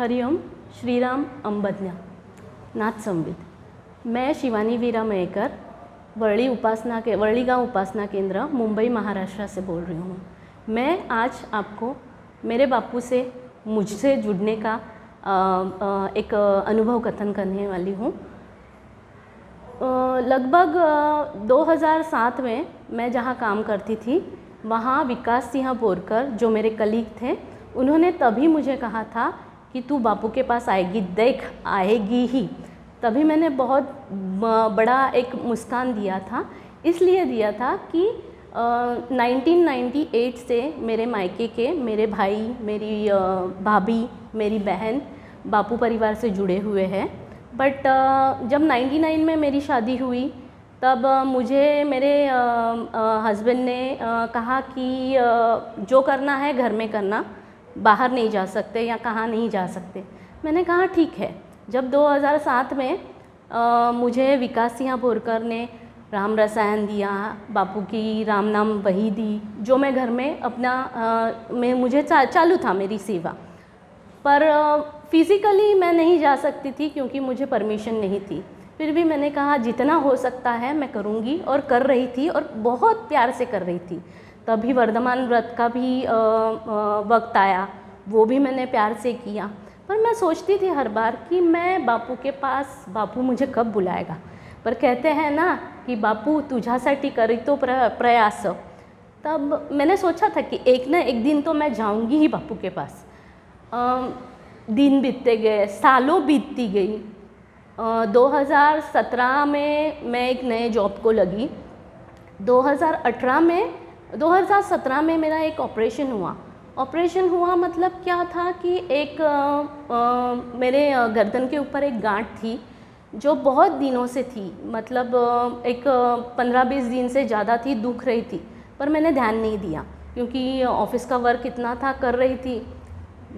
हरिओम श्रीराम अंबज्ञा नाथ संविद। मैं शिवानी वीरा मयेकर वरली गांव उपासना केंद्र मुंबई महाराष्ट्र से बोल रही हूँ। मैं आज आपको मेरे बापू से मुझसे जुड़ने का एक अनुभव कथन करने वाली हूँ। लगभग 2007 में मैं जहाँ काम करती थी वहाँ विकास सिंह बोरकर जो मेरे कलीग थे, उन्होंने तभी मुझे कहा था कि तू बापू के पास आएगी, देख आएगी ही। तभी मैंने बहुत बड़ा एक मुस्कान दिया था। इसलिए दिया था कि 1998 से मेरे मायके के मेरे भाई, मेरी भाभी, मेरी बहन बापू परिवार से जुड़े हुए हैं। बट जब 99 में मेरी शादी हुई तब मुझे मेरे हस्बैंड ने कहा कि जो करना है घर में करना, बाहर नहीं जा सकते या कहाँ नहीं जा सकते। मैंने कहा ठीक है। जब 2007 में मुझे विकास सिंह बोरकर ने राम रसायन दिया, बापू की राम नाम वही दी, जो मैं घर में अपना में मुझे चालू था मेरी सेवा। पर फिज़िकली मैं नहीं जा सकती थी क्योंकि मुझे परमिशन नहीं थी। फिर भी मैंने कहा जितना हो सकता है मैं करूँगी, और कर रही थी और बहुत प्यार से कर रही थी। तभी वर्धमान व्रत का भी वक्त आया, वो भी मैंने प्यार से किया। पर मैं सोचती थी हर बार कि मैं बापू के पास, बापू मुझे कब बुलाएगा। पर कहते हैं ना कि बापू तुझ्यासाठी करीतो प्रयास। तब मैंने सोचा था कि एक ना एक दिन तो मैं जाऊंगी ही बापू के पास। दिन बीतते गए, सालों बीतती गई। 2017 में मैं एक नए जॉब को लगी। 2017 में मेरा एक ऑपरेशन हुआ। मतलब क्या था कि एक मेरे गर्दन के ऊपर एक गांठ थी जो बहुत दिनों से थी, मतलब एक 15-20 दिन से ज़्यादा थी, दुख रही थी। पर मैंने ध्यान नहीं दिया क्योंकि ऑफिस का वर्क इतना था, कर रही थी,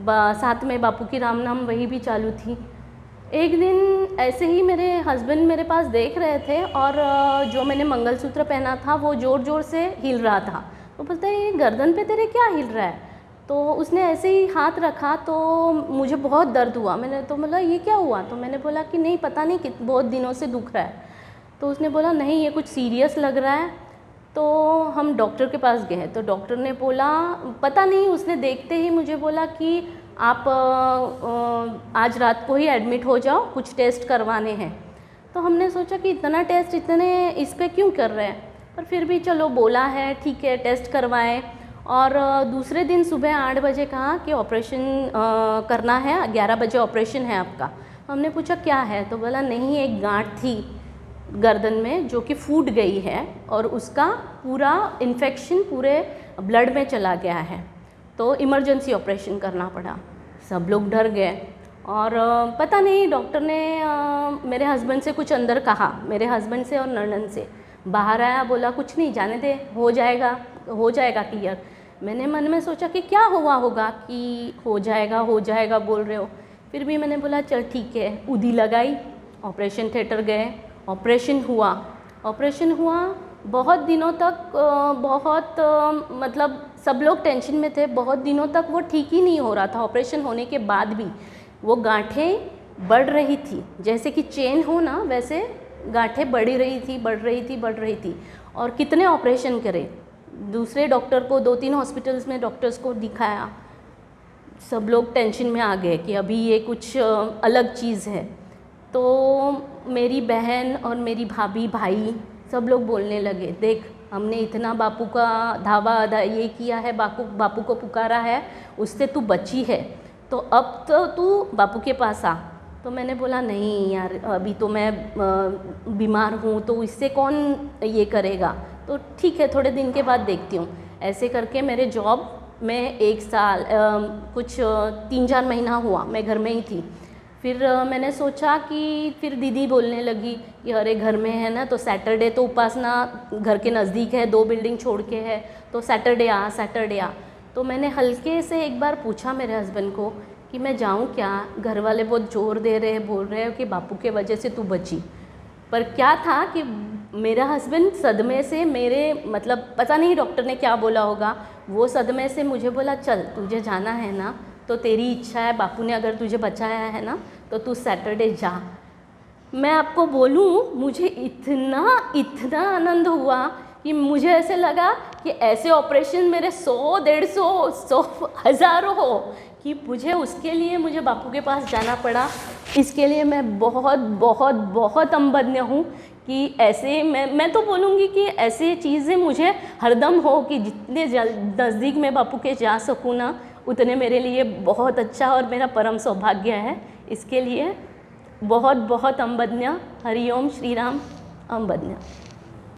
साथ में बापू की राम नाम वही भी चालू थी। एक दिन ऐसे ही मेरे हस्बैंड मेरे पास देख रहे थे और जो मैंने मंगलसूत्र पहना था वो ज़ोर ज़ोर से हिल रहा था। तो बोलता है ये गर्दन पे तेरे क्या हिल रहा है। तो उसने ऐसे ही हाथ रखा तो मुझे बहुत दर्द हुआ। मैंने तो बोला ये क्या हुआ। तो मैंने बोला कि नहीं पता नहीं कि बहुत दिनों से दुख रहा है। तो उसने बोला नहीं ये कुछ सीरियस लग रहा है। तो हम डॉक्टर के पास गए। तो डॉक्टर ने बोला, पता नहीं, उसने देखते ही मुझे बोला कि आप आज रात को ही एडमिट हो जाओ, कुछ टेस्ट करवाने हैं। तो हमने सोचा कि इतना टेस्ट इतने इस पे क्यों कर रहे हैं। पर फिर भी चलो बोला है, ठीक है टेस्ट करवाएं। और दूसरे दिन सुबह 8 बजे कहा कि ऑपरेशन करना है, 11 बजे ऑपरेशन है आपका। हमने पूछा क्या है। तो बोला नहीं एक गांठ थी गर्दन में जो कि फूट गई है और उसका पूरा इन्फेक्शन पूरे ब्लड में चला गया है, तो इमरजेंसी ऑपरेशन करना पड़ा। सब लोग डर गए और पता नहीं डॉक्टर ने मेरे हस्बैंड से कुछ अंदर कहा, मेरे हस्बैंड से और ननद से। बाहर आया, बोला कुछ नहीं, जाने दे, हो जाएगा क्लियर। मैंने मन में सोचा कि क्या हुआ होगा कि हो जाएगा बोल रहे हो। फिर भी मैंने बोला चल ठीक है। उदी लगाई, ऑपरेशन थिएटर गए, ऑपरेशन हुआ। बहुत दिनों तक मतलब सब लोग टेंशन में थे। बहुत दिनों तक वो ठीक ही नहीं हो रहा था। ऑपरेशन होने के बाद भी वो गांठें बढ़ रही थी, जैसे कि चेन हो ना, वैसे गांठें बढ़ रही थी। और कितने ऑपरेशन करे, दूसरे डॉक्टर को 2-3 हॉस्पिटल्स में डॉक्टर्स को दिखाया। सब लोग टेंशन में आ गए कि अभी ये कुछ अलग चीज़ है। तो मेरी बहन और मेरी भाभी, भाई सब लोग बोलने लगे, देख हमने इतना बापू का धावा ये किया है, बापू को पुकारा है, उससे तू बची है, तो अब तो तू बापू के पास आ। तो मैंने बोला नहीं यार, अभी तो मैं बीमार हूँ, तो इससे कौन ये करेगा। तो ठीक है थोड़े दिन के बाद देखती हूँ। ऐसे करके मेरे जॉब में 1 साल कुछ 3-4 महीना हुआ, मैं घर में ही थी। फिर मैंने सोचा कि फिर दीदी बोलने लगी कि अरे घर में है ना, तो सैटरडे तो उपासना घर के नज़दीक है, 2 बिल्डिंग छोड़ के है, तो सैटरडे आ। तो मैंने हल्के से एक बार पूछा मेरे हस्बैंड को कि मैं जाऊं क्या। घर वाले बहुत जोर दे रहे हैं, बोल रहे हैं कि बापू के वजह से तू बची। पर क्या था कि मेरा हस्बैंड सदमे से मेरे, मतलब पता नहीं डॉक्टर ने क्या बोला होगा, वो सदमे से मुझे बोला चल तुझे जाना है ना तो तेरी इच्छा है, बापू ने अगर तुझे बचाया है ना तो तू सैटरडे जा। मैं आपको बोलूँ, मुझे इतना इतना आनंद हुआ कि मुझे ऐसे लगा कि ऐसे ऑपरेशन मेरे 100, 150, 100, हज़ारों हो कि उसके लिए मुझे बापू के पास जाना पड़ा। इसके लिए मैं बहुत बहुत बहुत अम्बज्ञ हूँ कि ऐसे मैं तो बोलूँगी कि ऐसे चीज़ें मुझे हरदम हो कि जितने नज़दीक मैं बापू के जा सकूँ ना, उतने मेरे लिए बहुत अच्छा और मेरा परम सौभाग्य है। इसके लिए बहुत बहुत अम्बज्ञ। हरिओम श्री राम। अम्बज्ञ।